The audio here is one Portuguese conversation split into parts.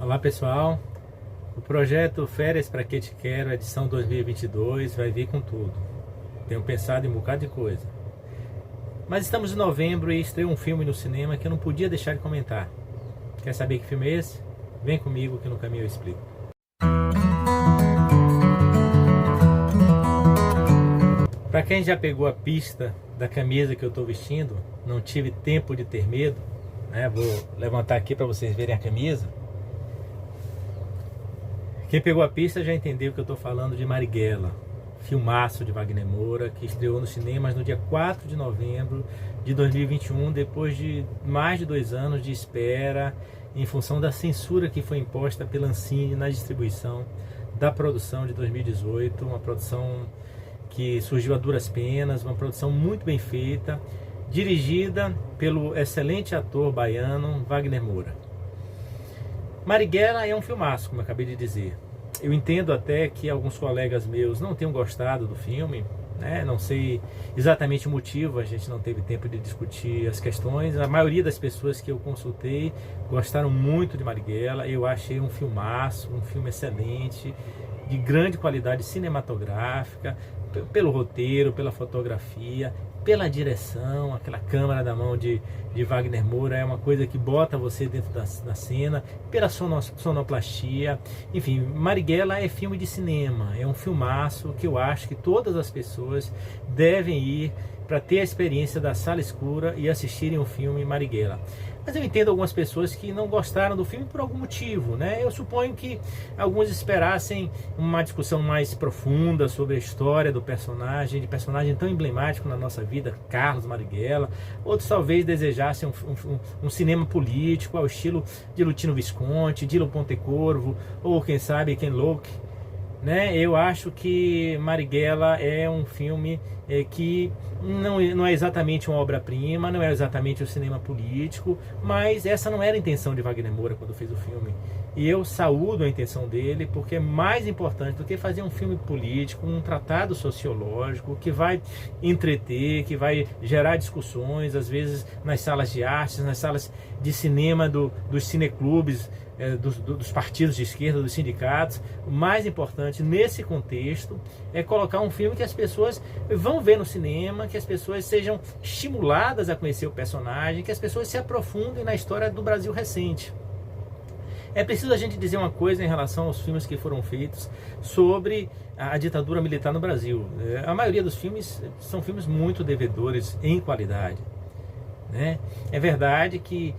Olá pessoal, o projeto Férias Pra Que Te Quero, edição 2022, vai vir com tudo. Tenho pensado em um bocado de coisa. Mas estamos em novembro e estreou um filme no cinema que eu não podia deixar de comentar. Quer saber que filme é esse? Vem comigo que no caminho eu explico. Para quem já pegou a pista da camisa que eu estou vestindo, não tive tempo de ter medo, né? Vou levantar aqui para vocês verem a camisa. Quem pegou a pista já entendeu que eu estou falando de Marighella, filmaço de Wagner Moura, que estreou nos cinemas no dia 4 de novembro de 2021, depois de mais de 2 anos de espera, em função da censura que foi imposta pela Ancine na distribuição da produção de 2018, uma produção que surgiu a duras penas, uma produção muito bem feita, dirigida pelo excelente ator baiano Wagner Moura. Marighella é um filmaço, como eu acabei de dizer. Eu entendo até que alguns colegas meus não tenham gostado do filme, né? Não sei exatamente o motivo, a gente não teve tempo de discutir as questões. A maioria das pessoas que eu consultei gostaram muito de Marighella. Eu achei um filmaço, um filme excelente, de grande qualidade cinematográfica, pelo roteiro, pela fotografia, pela direção. Aquela câmera na mão de Wagner Moura é uma coisa que bota você dentro da cena, pela sonoplastia. Enfim, Marighella é filme de cinema, é um filmaço que eu acho que todas as pessoas devem ir para ter a experiência da sala escura e assistirem o filme Marighella. Mas eu entendo algumas pessoas que não gostaram do filme por algum motivo, né? Eu suponho que alguns esperassem uma discussão mais profunda sobre a história do personagem, de personagem tão emblemático na nossa vida, Carlos Marighella. Outros talvez desejassem um cinema político ao estilo de Lutino Visconti, Dilo Pontecorvo, ou quem sabe Ken Loach, né? Eu acho que Marighella é um filme que não é exatamente uma obra-prima, não é exatamente o cinema político, mas essa não era a intenção de Wagner Moura quando fez o filme. E eu saúdo a intenção dele, porque é mais importante do que fazer um filme político, um tratado sociológico que vai entreter, que vai gerar discussões, às vezes nas salas de artes, nas salas de cinema dos cineclubes, dos partidos de esquerda, dos sindicatos. O mais importante nesse contexto é colocar um filme que as pessoas vão ver no cinema, que as pessoas sejam estimuladas a conhecer o personagem, que as pessoas se aprofundem na história do Brasil recente. É preciso a gente dizer uma coisa em relação aos filmes que foram feitos sobre a ditadura militar no Brasil. A maioria dos filmes são filmes muito devedores em qualidade, né? É verdade que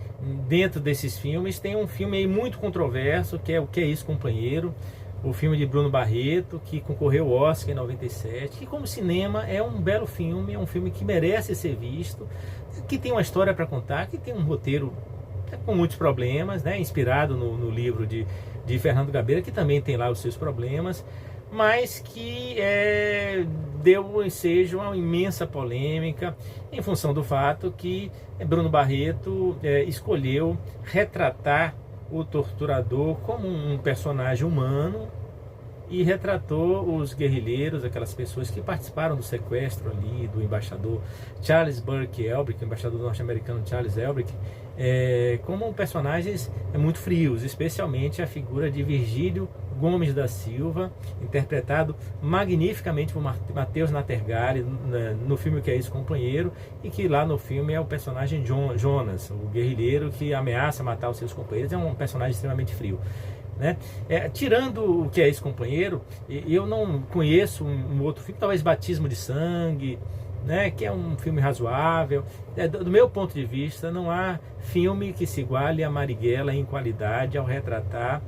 dentro desses filmes tem um filme aí muito controverso, que é O Que É Isso, Companheiro, o filme de Bruno Barreto, que concorreu ao Oscar em 97, que como cinema é um belo filme, é um filme que merece ser visto, que tem uma história para contar, que tem um roteiro com muitos problemas, né? Inspirado no livro de Fernando Gabeira, que também tem lá os seus problemas, mas que deu ensejo a uma imensa polêmica em função do fato que Bruno Barreto escolheu retratar o torturador como um personagem humano e retratou os guerrilheiros, aquelas pessoas que participaram do sequestro ali do embaixador Charles Burke Elbrick, embaixador norte-americano Charles Elbrick, como personagens muito frios, especialmente a figura de Virgílio Gomes da Silva, interpretado magnificamente por Matheus Nattergalli no filme O Que É Isso, Companheiro, e que lá no filme é o personagem Jonas, o guerrilheiro que ameaça matar os seus companheiros. É um personagem extremamente frio, né? Tirando O Que É Isso, Companheiro, eu não conheço um outro filme, talvez Batismo de Sangue, né, que é um filme razoável. Do meu ponto de vista, não há filme que se iguale a Marighella em qualidade ao retratar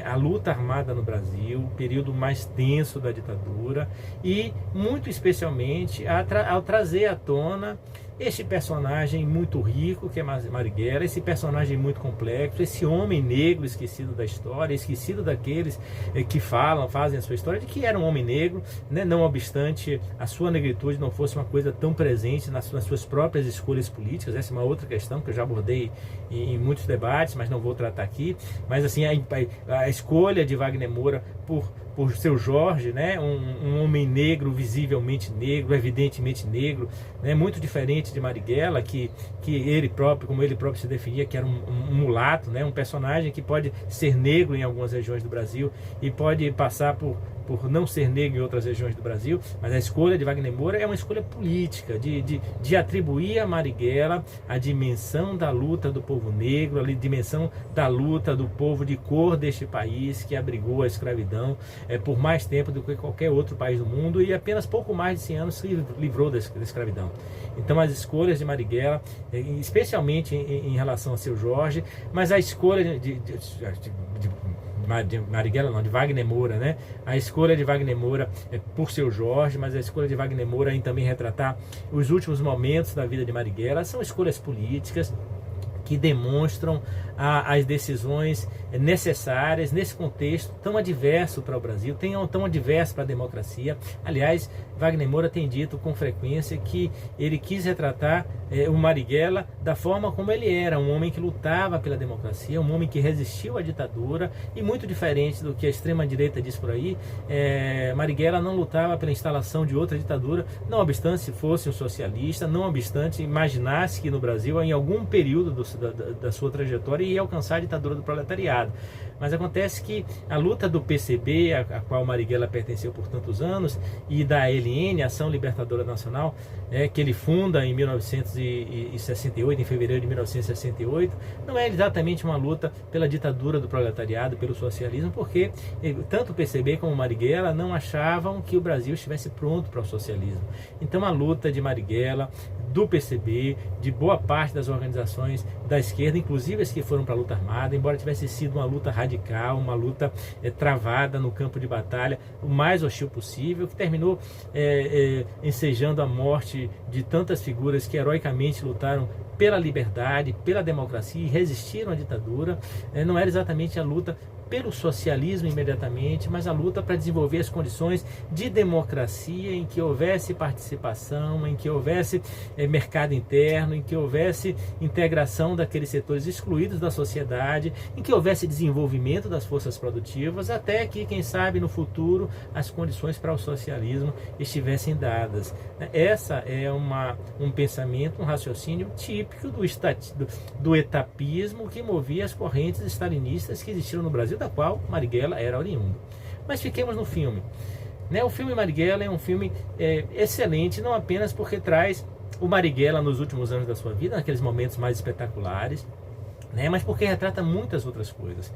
a luta armada no Brasil, o período mais tenso da ditadura, e muito especialmente ao trazer à tona este personagem muito rico que é Marighella, esse personagem muito complexo, esse homem negro esquecido da história, esquecido daqueles que fazem a sua história, de que era um homem negro, né? Não obstante a sua negritude não fosse uma coisa tão presente nas suas próprias escolhas políticas. Essa é uma outra questão que eu já abordei em muitos debates, mas não vou tratar aqui. Mas assim, a escolha de Wagner Moura por por seu Jorge, né, um homem negro, visivelmente negro, evidentemente negro, né, muito diferente de Marighella, que ele próprio, como ele próprio se definia, que era um mulato, né, um personagem que pode ser negro em algumas regiões do Brasil e pode passar por não ser negro em outras regiões do Brasil, mas a escolha de Wagner Moura é uma escolha política, de atribuir a Marighella a dimensão da luta do povo negro, a dimensão da luta do povo de cor deste país, que abrigou a escravidão por mais tempo do que qualquer outro país do mundo, e apenas pouco mais de 100 anos se livrou da escravidão. Então as escolhas de Marighella, especialmente em relação a seu Jorge, mas a escolha de Marighella não, de Wagner Moura, né? A escolha de Wagner Moura por seu Jorge, mas a escolha de Wagner Moura em também retratar os últimos momentos da vida de Marighella, são escolhas políticas que demonstram as decisões necessárias nesse contexto tão adverso para o Brasil, tão adverso para a democracia. Aliás, Wagner Moura tem dito com frequência que ele quis retratar o Marighella da forma como ele era, um homem que lutava pela democracia, um homem que resistiu à ditadura, e muito diferente do que a extrema-direita diz por aí, Marighella não lutava pela instalação de outra ditadura, não obstante fosse um socialista, não obstante imaginasse que no Brasil, em algum período da sua trajetória, ia alcançar a ditadura do proletariado. Mas acontece que a luta do PCB, a qual Marighella pertenceu por tantos anos, e da ALN, Ação Libertadora Nacional, que ele funda em 1968, em fevereiro de 1968, não é exatamente uma luta pela ditadura do proletariado, pelo socialismo, porque tanto o PCB como Marighella não achavam que o Brasil estivesse pronto para o socialismo. Então a luta de Marighella, do PCB, de boa parte das organizações da esquerda, inclusive as que foram para a luta armada, embora tivesse sido uma luta radical, uma luta travada no campo de batalha, o mais hostil possível, que terminou ensejando a morte de tantas figuras que heroicamente lutaram pela liberdade, pela democracia e resistiram à ditadura. Não era exatamente a luta pelo socialismo imediatamente, mas a luta para desenvolver as condições de democracia em que houvesse participação, em que houvesse mercado interno, em que houvesse integração daqueles setores excluídos da sociedade, em que houvesse desenvolvimento das forças produtivas, até que, quem sabe, no futuro, as condições para o socialismo estivessem dadas. Essa é um pensamento, um raciocínio típico do etapismo que movia as correntes stalinistas que existiram no Brasil, da qual Marighella era oriundo. Mas fiquemos no filme. O filme Marighella é um filme excelente, não apenas porque traz o Marighella nos últimos anos da sua vida, naqueles momentos mais espetaculares, mas porque retrata muitas outras coisas.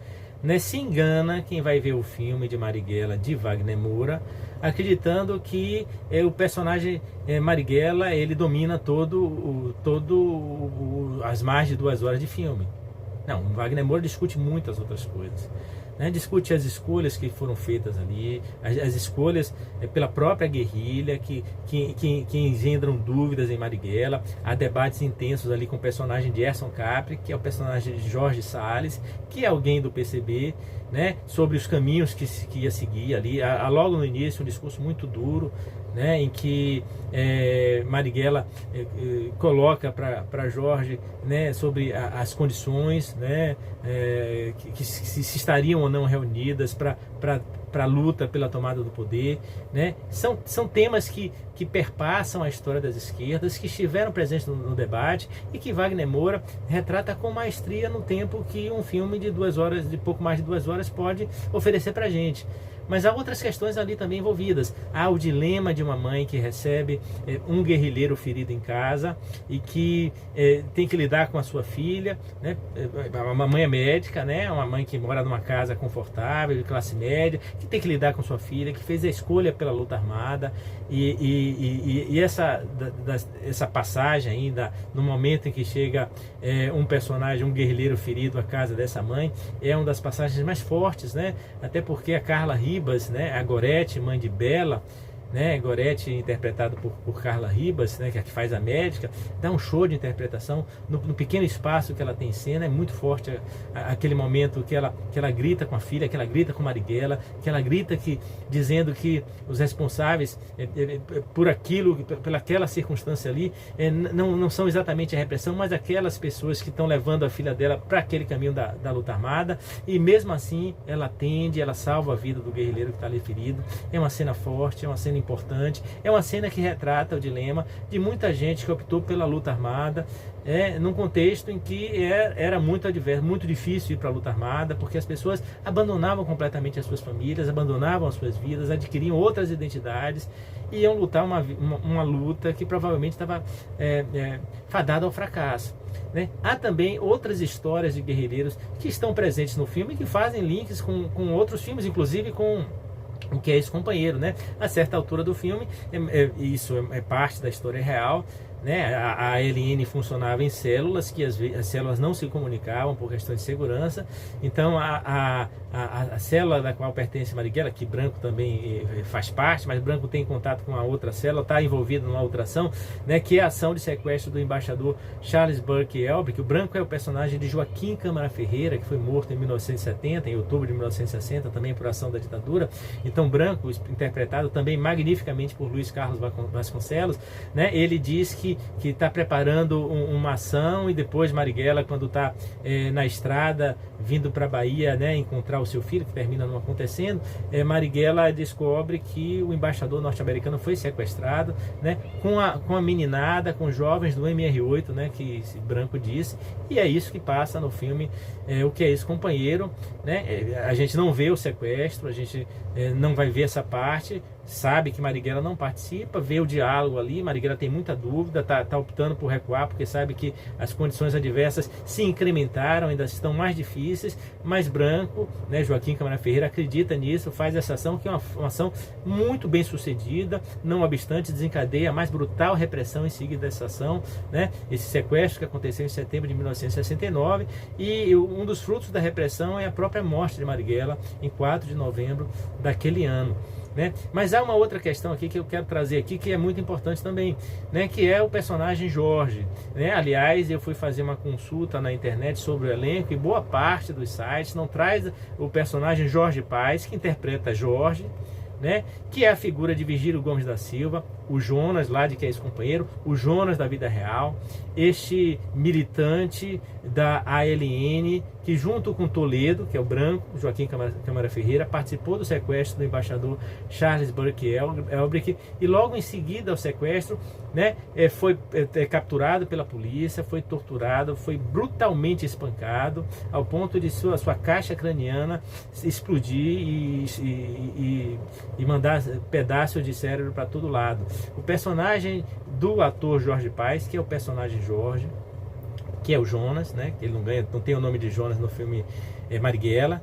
Se engana quem vai ver o filme de Marighella de Wagner Moura, acreditando que o personagem Marighella ele domina as mais de 2 horas de filme. Não, o Wagner Moura discute muitas outras coisas. Discute as escolhas que foram feitas ali, as escolhas pela própria guerrilha que engendram dúvidas em Marighella. Há debates intensos ali com o personagem de Erson Capri, que é o personagem de Jorge Salles, que é alguém do PCB, sobre os caminhos que ia seguir ali. Há logo no início um discurso muito duro, em que Marighella coloca para Jorge sobre as condições que se estariam ou não reunidas para a luta pela tomada do poder. São temas que perpassam a história das esquerdas, que estiveram presentes no debate e que Wagner Moura retrata com maestria no tempo que um filme de 2 horas, de pouco mais de 2 horas, pode oferecer para a gente. Mas há outras questões ali também envolvidas. Há o dilema de uma mãe que recebe um guerrilheiro ferido em casa e que tem que lidar com a sua filha. Uma mãe é médica, uma mãe que mora numa casa confortável, de classe média, que tem que lidar com sua filha, que fez a escolha pela luta armada. E essa passagem ainda, no momento em que chega um personagem, um guerrilheiro ferido à casa dessa mãe, é uma das passagens mais fortes, até porque a Carla Ribas, a Gorete, mãe de Bela, né? Gorete, interpretado por Carla Ribas, né? Que faz a médica, dá um show de interpretação no pequeno espaço que ela tem em cena. É muito forte aquele momento que ela grita com a filha, que ela grita com Marighella, que ela grita dizendo que os responsáveis por aquilo, pelaquela circunstância ali, não são exatamente a repressão, mas aquelas pessoas que estão levando a filha dela para aquele caminho da luta armada. E mesmo assim ela atende, ela salva a vida do guerrilheiro que está ali ferido. É uma cena forte, é uma cena importante, é uma cena que retrata o dilema de muita gente que optou pela luta armada, num contexto em que era muito adverso, muito difícil ir para a luta armada, porque as pessoas abandonavam completamente as suas famílias, abandonavam as suas vidas, adquiriam outras identidades e iam lutar uma luta que provavelmente estava fadada ao fracasso, né? Há também outras histórias de guerrilheiros que estão presentes no filme e que fazem links com outros filmes, inclusive com O Que É Esse Companheiro, né? A certa altura do filme, isso é parte da história real, né? A ELN funcionava em células, que as células não se comunicavam por questões de segurança. Então a célula da qual pertence Marighella, que Branco também faz parte, mas Branco tem contato com a outra célula, está envolvido numa outra ação, né? Que é a ação de sequestro do embaixador Charles Burke Elbrick. O Branco é o personagem de Joaquim Câmara Ferreira, que foi morto em 1970, em outubro de 1960, também por ação da ditadura. Então Branco, interpretado também magnificamente por Luiz Carlos Vasconcelos, né? Ele diz que está preparando uma ação, e depois Marighella, quando está na estrada vindo para a Bahia, né, encontrar o seu filho, que termina não acontecendo, Marighella descobre que o embaixador norte-americano foi sequestrado, né, com a meninada, com jovens do MR8, né, que Branco disse, e é isso que passa no filme O Que É Esse Companheiro, né? A gente não vê o sequestro, a gente não vai ver essa parte, sabe que Marighella não participa, vê o diálogo ali. Marighella tem muita dúvida, tá optando por recuar, porque sabe que as condições adversas se incrementaram, ainda estão mais difíceis, mas Branco, né, Joaquim Câmara Ferreira, acredita nisso, faz essa ação, que é uma ação muito bem sucedida, não obstante desencadeia a mais brutal repressão em seguida dessa ação, né? Esse sequestro que aconteceu em setembro de 1969, e um dos frutos da repressão é a própria morte de Marighella em 4 de novembro daquele ano, né? Mas há uma outra questão aqui que eu quero trazer aqui, que é muito importante também, né? Que é o personagem Jorge, né? Aliás, eu fui fazer uma consulta na internet sobre o elenco, e boa parte dos sites não traz o personagem Jorge Paes, que interpreta Jorge, né? Que é a figura de Virgílio Gomes da Silva, o Jonas lá de Que É Esse Companheiro, o Jonas da vida real, este militante da ALN, que junto com Toledo, que é o Branco, Joaquim Câmara Ferreira, participou do sequestro do embaixador Charles Burke Elbrick, e logo em seguida ao sequestro, né, foi capturado pela polícia, foi torturado, foi brutalmente espancado, ao ponto de sua caixa craniana explodir e mandar pedaços de cérebro para todo lado. O personagem do ator Jorge Paes, que é o personagem Jorge, que é o Jonas, né? Ele não tem o nome de Jonas no filme Marighella,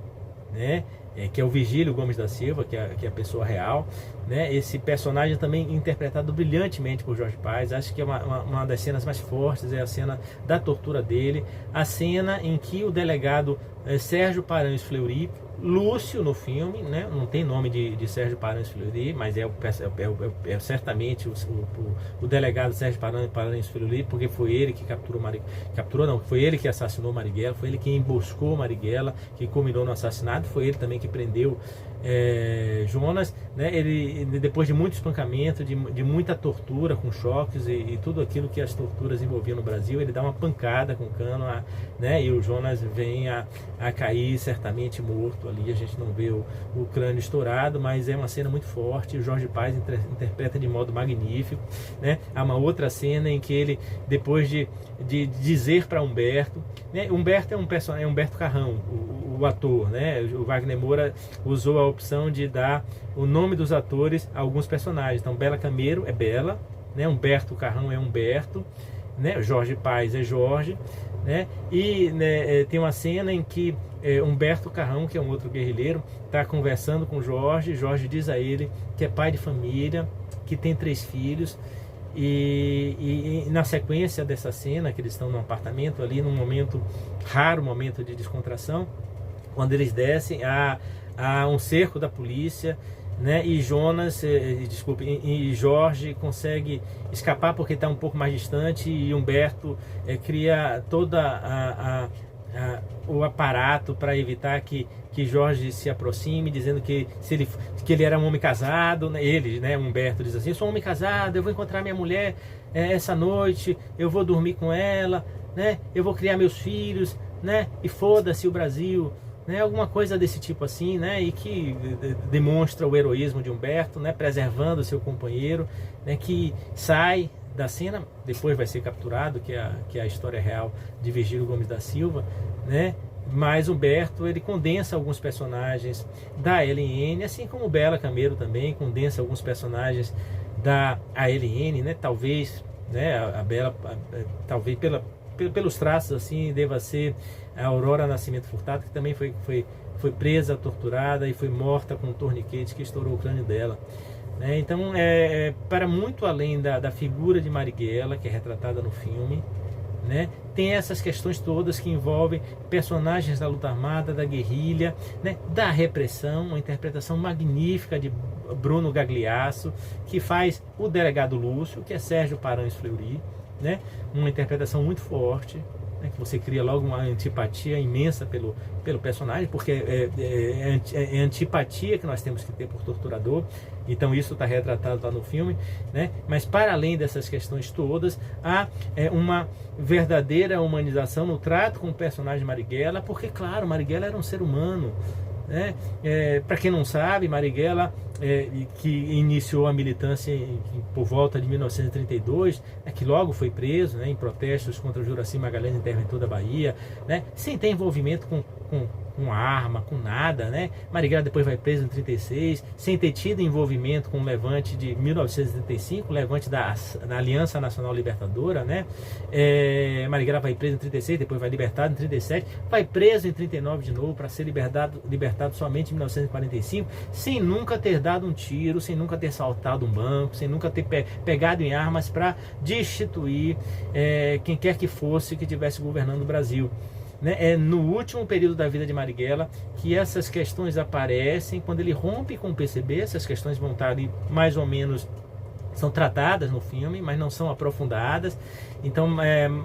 né? Que é o Virgílio Gomes da Silva, que é a pessoa real, né? Esse personagem também interpretado brilhantemente por Jorge Paes. Acho que é uma das cenas mais fortes, é a cena da tortura dele, a cena em que o delegado Sérgio Paranhos Fleury, Lúcio no filme, né? Não tem nome de Sérgio Paranhos Fleury, mas é certamente o delegado Sérgio Paranhos Fleury, porque foi ele que foi ele que assassinou Marighella, foi ele que emboscou Marighella, que culminou no assassinato, foi ele também que prendeu Jonas, né? Ele, depois de muito espancamento, de muita tortura com choques e tudo aquilo que as torturas envolviam no Brasil, ele dá uma pancada com o cano, né? E o Jonas vem a cair certamente morto ali. A gente não vê o crânio estourado, mas é uma cena muito forte. O Jorge Paes interpreta de modo magnífico, né? Há uma outra cena em que ele, depois de dizer para Humberto, né? Humberto é um personagem, é Humberto Carrão, o ator, né? O Wagner Moura usou a opção de dar o nome dos atores a alguns personagens. Então Bela Camero é Bela, né? Humberto Carrão é Humberto, né? Jorge Paes é Jorge, né? E né, tem uma cena em que Humberto Carrão, que é um outro guerrilheiro, está conversando com Jorge. Jorge diz a ele que é pai de família, que tem 3 filhos, e na sequência dessa cena, que eles estão num apartamento ali, num momento raro, momento de descontração, quando eles descem, há um cerco da polícia, né? E e Jorge consegue escapar porque está um pouco mais distante, e Humberto cria toda o aparato para evitar que Jorge se aproxime, dizendo que ele era um homem casado, né? Ele, né, Humberto, diz assim: eu sou um homem casado, eu vou encontrar minha mulher essa noite, eu vou dormir com ela, né? Eu vou criar meus filhos, né? E foda-se o Brasil, né? Alguma coisa desse tipo assim, né? E que demonstra o heroísmo de Humberto, né? Preservando o seu companheiro, né? Que sai da cena, depois vai ser capturado, que é a história real de Virgílio Gomes da Silva, né? Mas Humberto, ele condensa alguns personagens da LN, assim como Bela Camelo também condensa alguns personagens da ALN, né? Talvez, né, a Bela, talvez pelos traços assim, deva ser a Aurora Nascimento Furtado, que também foi presa, torturada e foi morta com um torniquete que estourou o crânio dela. Então, para muito além da figura de Marighella, que é retratada no filme, né, tem essas questões todas que envolvem personagens da luta armada, da guerrilha, né, da repressão, uma interpretação magnífica de Bruno Gagliasso, que faz o delegado Lúcio, que é Sérgio Paranhos Fleury, né, uma interpretação muito forte, né, que você cria logo uma antipatia imensa pelo personagem, porque é antipatia que nós temos que ter por torturador. Então isso está retratado lá no filme, né? Mas para além dessas questões todas, há uma verdadeira humanização no trato com o personagem Marighella, porque, claro, Marighella era um ser humano, né? Para quem não sabe, Marighella, que iniciou a militância por volta de 1932, que logo foi preso, né, em protestos contra o Juracy Magalhães, interventor da Bahia, né, sem ter envolvimento com arma, com nada, né? Marighella depois vai preso em 36, sem ter tido envolvimento com o levante de 1935, o levante da Aliança Nacional Libertadora, né? Marighella vai preso em 36, depois vai libertado em 37, vai preso em 39 de novo, para ser libertado somente em 1945, sem nunca ter dado um tiro, sem nunca ter saltado um banco, sem nunca ter pegado em armas para destituir quem quer que fosse que estivesse governando o Brasil. É no último período da vida de Marighella que essas questões aparecem, quando ele rompe com o PCB. Essas questões vão estar ali mais ou menos, são tratadas no filme, mas não são aprofundadas. Então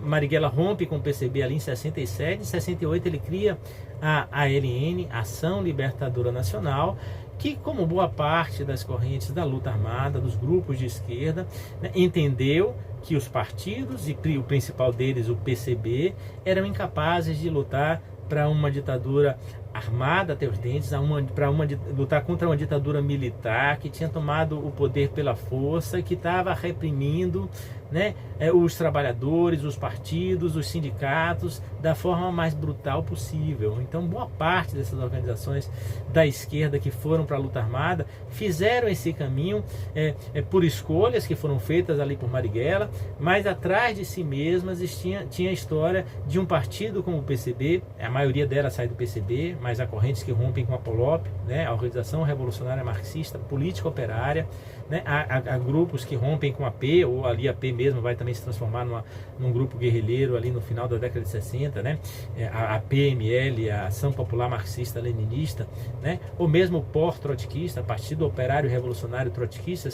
Marighella rompe com o PCB ali em 67, em 68 ele cria a ALN, Ação Libertadora Nacional, que, como boa parte das correntes da luta armada, dos grupos de esquerda, né, entendeu que os partidos, e o principal deles, o PCB, eram incapazes de lutar para uma ditadura armada até os dentes, para lutar contra uma ditadura militar que tinha tomado o poder pela força, que estava reprimindo, né, os trabalhadores, os partidos, os sindicatos, da forma mais brutal possível. Então, boa parte dessas organizações da esquerda que foram para a luta armada fizeram esse caminho por escolhas que foram feitas ali por Marighella, mas atrás de si mesmas tinha a história de um partido como o PCB. A maioria delas sai do PCB, mas há correntes que rompem com a POLOP, né, a Organização Revolucionária Marxista Política Operária, né, há grupos que rompem com a P, ou ali a P mesmo vai também se transformar num grupo guerrilheiro ali no final da década de 60, né, a PML, a Ação Popular Marxista Leninista, né, ou mesmo o POR trotskista, Partido Operário Revolucionário Trotskista,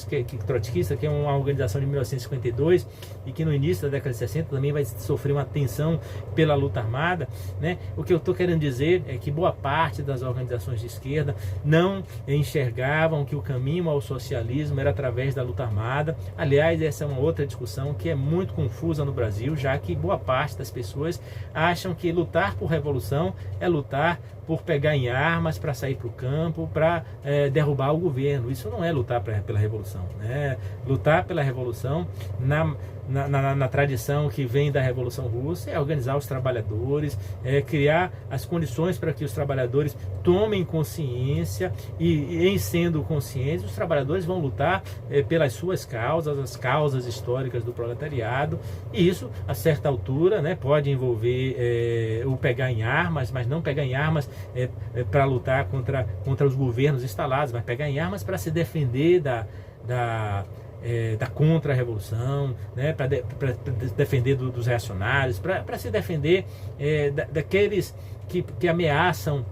que é uma organização de 1952 e que no início da década de 60 também vai sofrer uma tensão pela luta armada, né. O que eu estou querendo dizer é que boa parte das organizações de esquerda não enxergavam que o caminho ao socialismo era através da luta armada. Aliás, essa é uma outra discussão que é muito confusa no Brasil, já que boa parte das pessoas acham que lutar por revolução é lutar por pegar em armas para sair para o campo, para derrubar o governo. Isso não é lutar pela revolução, né? Lutar pela revolução na tradição que vem da Revolução Russa é organizar os trabalhadores, criar as condições para que os trabalhadores tomem consciência, e em sendo conscientes, os trabalhadores vão lutar pelas suas causas, as causas históricas do proletariado. E isso, a certa altura, né, pode envolver o pegar em armas, mas não pegar em armas para lutar contra os governos instalados, mas pegar em armas para se defender da contra-revolução, né, para defender dos reacionários, para se defender daqueles que ameaçam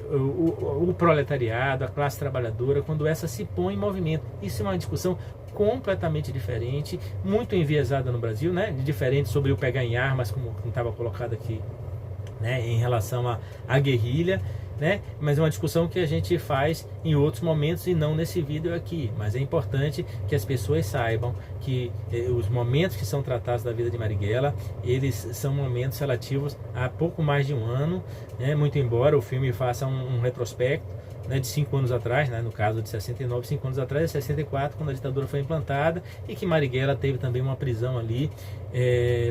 o proletariado, a classe trabalhadora, quando essa se põe em movimento. Isso é uma discussão completamente diferente, muito enviesada no Brasil, né? Diferente sobre o pegar em armas, como estava colocado aqui, né? Em relação à guerrilha, né? Mas é uma discussão que a gente faz em outros momentos e não nesse vídeo aqui. Mas é importante que as pessoas saibam que os momentos que são tratados da vida de Marighella, eles são momentos relativos a pouco mais de um ano, né? Muito embora o filme faça um retrospecto, né, de 5 anos atrás, né, no caso de 69, 5 anos atrás, é 64, quando a ditadura foi implantada, e que Marighella teve também uma prisão ali,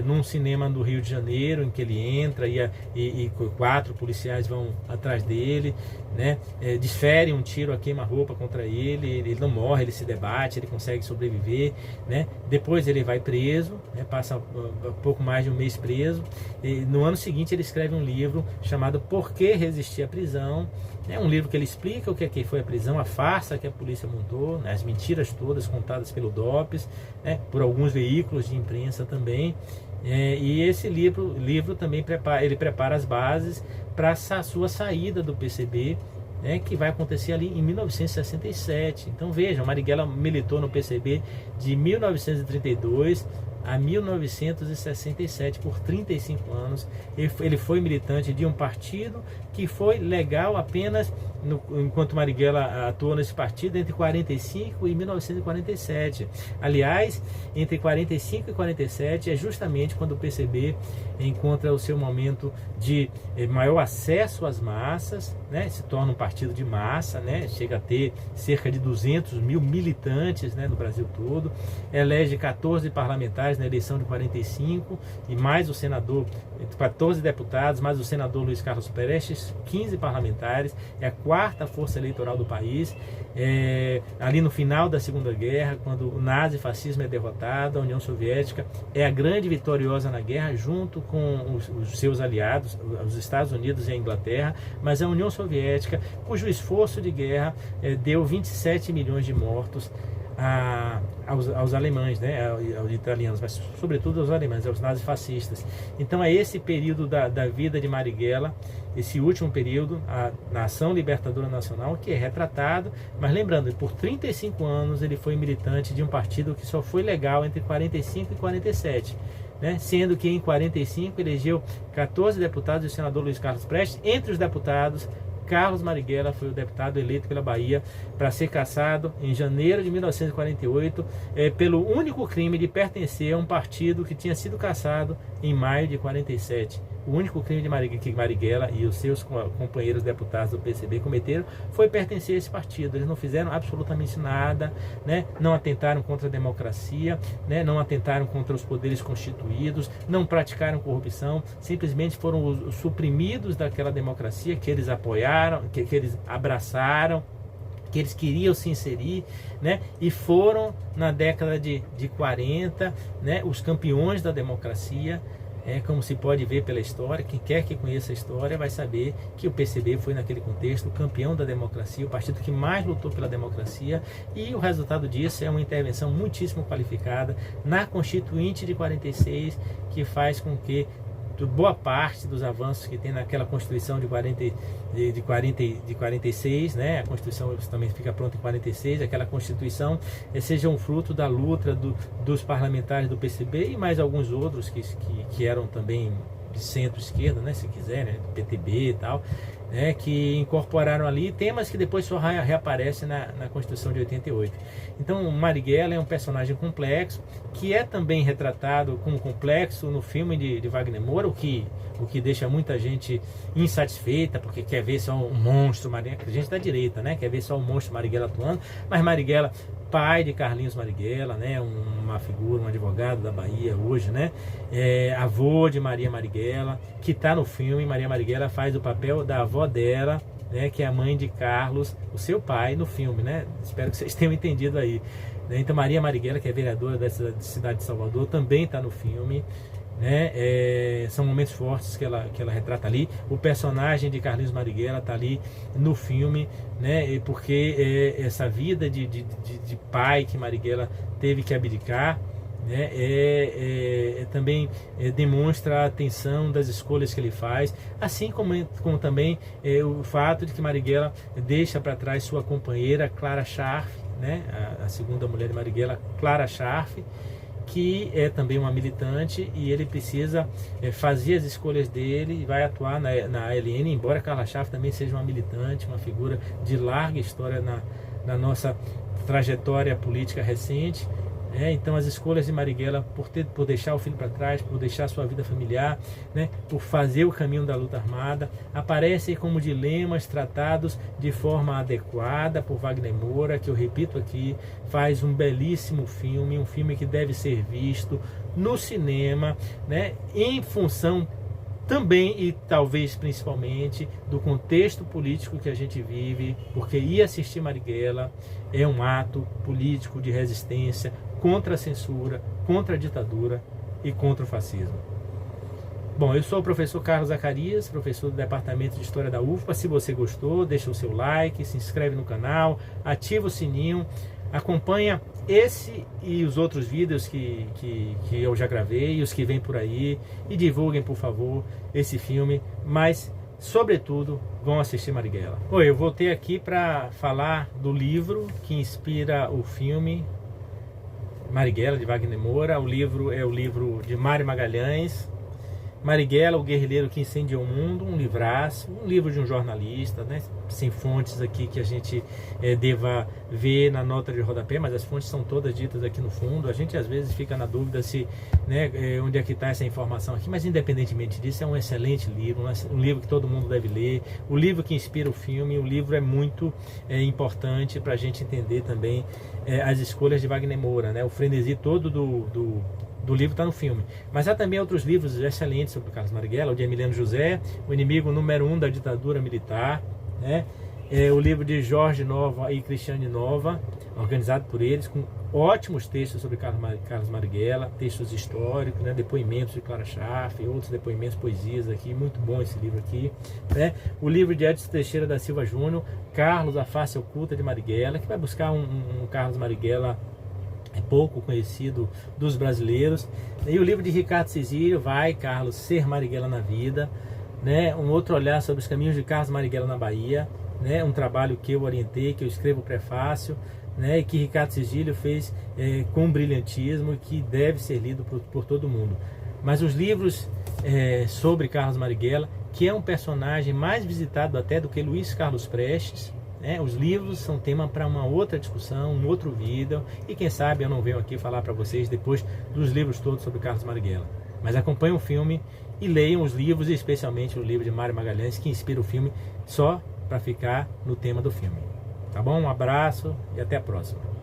num cinema do Rio de Janeiro, em que ele entra e 4 policiais vão atrás dele, né, desferem um tiro a queima-roupa contra ele não morre, ele se debate, ele consegue sobreviver, né, depois ele vai preso, né, passa pouco mais de um mês preso, e no ano seguinte ele escreve um livro chamado Por que Resistir à Prisão, é um livro que ele explica o que foi a prisão, a farsa que a polícia montou, né, as mentiras todas contadas pelo DOPS, né, por alguns veículos de imprensa também. E esse livro também prepara as bases para a sua saída do PCB, né, que vai acontecer ali em 1967. Então vejam, Marighella militou no PCB de 1932 a 1967, por 35 anos. Ele foi militante de um partido que foi legal apenas enquanto Marighella atuou nesse partido entre 45 e 1947. Aliás, entre 45 e 47 é justamente quando o PCB encontra o seu momento de maior acesso às massas, né? Se torna um partido de massa, né? Chega a ter cerca de 200 mil militantes, né, no Brasil todo, elege 14 parlamentares na eleição de 45 e mais o senador, 14 deputados, mais o senador Luiz Carlos Prestes, 15 parlamentares, é a quarta força eleitoral do país. Ali no final da Segunda Guerra, quando o nazifascismo é derrotado, a União Soviética é a grande vitoriosa na guerra, junto com os seus aliados, os Estados Unidos e a Inglaterra, mas a União Soviética, cujo esforço de guerra deu 27 milhões de mortos aos alemães, né, aos italianos, mas sobretudo aos alemães, aos nazifascistas. Então é esse período da vida de Marighella, esse último período, na Ação Libertadora Nacional, que é retratado, mas lembrando, por 35 anos ele foi militante de um partido que só foi legal entre 45 e 47. Né? Sendo que em 45 elegeu 14 deputados e o senador Luiz Carlos Prestes. Entre os deputados, Carlos Marighella foi o deputado eleito pela Bahia para ser cassado em janeiro de 1948 pelo único crime de pertencer a um partido que tinha sido cassado em maio de 47. O único crime que Marighella e os seus companheiros deputados do PCB cometeram foi pertencer a esse partido. Eles não fizeram absolutamente nada, né? Não atentaram contra a democracia, né? Não atentaram contra os poderes constituídos, não praticaram corrupção, simplesmente foram suprimidos daquela democracia que eles apoiaram, que eles abraçaram, que eles queriam se inserir, né? E foram, na década de 40, né, os campeões da democracia. Como se pode ver pela história, quem quer que conheça a história vai saber que o PCB foi naquele contexto o campeão da democracia, o partido que mais lutou pela democracia, e o resultado disso é uma intervenção muitíssimo qualificada na Constituinte de 46, que faz com que boa parte dos avanços que tem naquela Constituição de 46, né? A Constituição também fica pronta em 46, aquela Constituição seja um fruto da luta dos parlamentares do PCB e mais alguns outros que eram também de centro-esquerda, né? Se quiser, né? Do PTB e tal, né? Que incorporaram ali temas que depois só reaparecem na Constituição de 88. Então, Marighella é um personagem complexo, que é também retratado como complexo no filme de Wagner Moura, o que deixa muita gente insatisfeita, porque quer ver só um monstro Marighella, gente da direita, né? Quer ver só um monstro Marighella atuando, mas Marighella, pai de Carlinhos Marighella, né? Uma figura, um advogado da Bahia hoje, né? Avô de Maria Marighella, que está no filme. Maria Marighella faz o papel da avó dela, né, que é a mãe de Carlos, o seu pai, no filme, né? Espero que vocês tenham entendido aí. Então Maria Marighella, que é vereadora da cidade de Salvador, também está no filme, né? São momentos fortes que ela retrata ali. O personagem de Carlinhos Marighella está ali no filme, né? Porque essa vida de pai que Marighella teve que abdicar, né? Também demonstra a atenção das escolhas que ele faz, assim como também o fato de que Marighella deixa para trás sua companheira Clara Scharf, né? A segunda mulher de Marighella, Clara Scharf, que é também uma militante, e ele precisa fazer as escolhas dele e vai atuar na ALN, embora Clara Scharf também seja uma militante, uma figura de larga história na nossa trajetória política recente. Então as escolhas de Marighella por deixar o filho para trás, por deixar sua vida familiar, né, por fazer o caminho da luta armada, aparecem como dilemas tratados de forma adequada por Wagner Moura, que eu repito aqui, faz um belíssimo filme, um filme que deve ser visto no cinema, né, em função também e talvez principalmente do contexto político que a gente vive, porque ir assistir Marighella é um ato político de resistência contra a censura, contra a ditadura e contra o fascismo. Bom, eu sou o professor Carlos Zacarias, professor do Departamento de História da UFPA. Se você gostou, deixa o seu like, se inscreve no canal, ativa o sininho, acompanha esse e os outros vídeos que eu já gravei e os que vêm por aí, e divulguem, por favor, esse filme, mas sobretudo vão assistir Marighella. Oi, eu voltei aqui para falar do livro que inspira o filme Marighella, de Wagner Moura. O livro é o livro de Mário Magalhães, Marighella, o guerrilheiro que incendiou o mundo, um livraço, um livro de um jornalista, né, sem fontes aqui que a gente deva ver na nota de rodapé, mas as fontes são todas ditas aqui no fundo. A gente às vezes fica na dúvida se, né, onde é que está essa informação aqui, mas independentemente disso, é um excelente livro, um livro que todo mundo deve ler, o livro que inspira o filme. O livro é muito importante para a gente entender também as escolhas de Wagner Moura, né, o frenesi todo do livro está no filme. Mas há também outros livros excelentes sobre o Carlos Marighella, o de Emiliano José, O Inimigo Número 1 da Ditadura Militar, né? O livro de Jorge Nova e Cristiane Nova, organizado por eles, com ótimos textos sobre Carlos Marighella, textos históricos, né? Depoimentos de Clara Scharf, outros depoimentos, poesias aqui, muito bom esse livro aqui, né? O livro de Edson Teixeira da Silva Júnior, Carlos, a Face Oculta de Marighella, que vai buscar um Carlos Marighella pouco conhecido dos brasileiros. E o livro de Ricardo Cizílio, Vai, Carlos, Ser Marighella na Vida, né? Um outro olhar sobre os caminhos de Carlos Marighella na Bahia, né? Um trabalho que eu orientei, que eu escrevo o prefácio, né? E que Ricardo Cizílio fez com brilhantismo e que deve ser lido por todo mundo. Mas os livros sobre Carlos Marighella, que é um personagem mais visitado até do que Luiz Carlos Prestes, os livros são tema para uma outra discussão, um outro vídeo, e quem sabe eu não venho aqui falar para vocês depois dos livros todos sobre Carlos Marighella. Mas acompanhem o filme e leiam os livros, e especialmente o livro de Mário Magalhães, que inspira o filme, só para ficar no tema do filme. Tá bom? Um abraço e até a próxima.